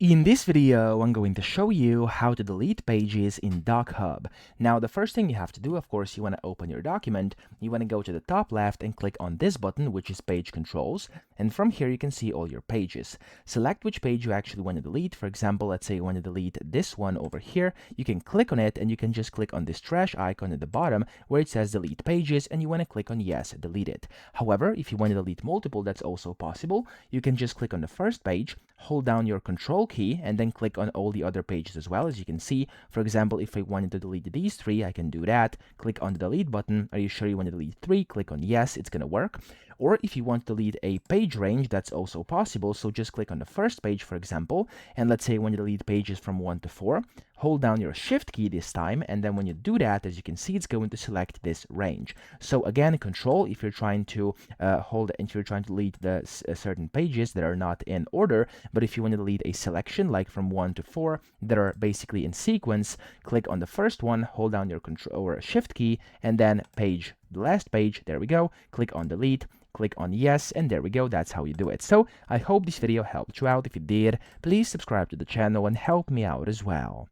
In this video, I'm going to show you how to delete pages in DocHub. Now, the first thing you have to do, of course, you want to open your document. You want to go to the top left and click on this button, which is Page Controls. And from here, you can see all your pages. Select which page you actually want to delete. For example, let's say you want to delete this one over here. You can click on it and you can just click on this trash icon at the bottom where it says Delete Pages, and you want to click on Yes, delete it. However, if you want to delete multiple, that's also possible. You can just click on the first page, hold down your Control key, and then click on all the other pages as well. As you can see, for example, if I wanted to delete these three, I can do that. Click on the delete button. Are you sure you want to delete three? Click on yes, it's going to work. Or if you want to delete a page range, that's also possible. So just click on the first page, for example, and let's say you want to delete pages from 1 to 4. Hold down your shift key this time, and then when you do that, as you can see, it's going to select this range. So again, control if you're trying to delete the certain pages that are not in order. But if you want to delete a selection like from 1 to 4 that are basically in sequence, click on the first one, hold down your control or shift key, and then the last page, there we go, click on delete, click on yes, and there we go. That's how you do it. So I hope this video helped you out. If it did, please subscribe to the channel and help me out as well.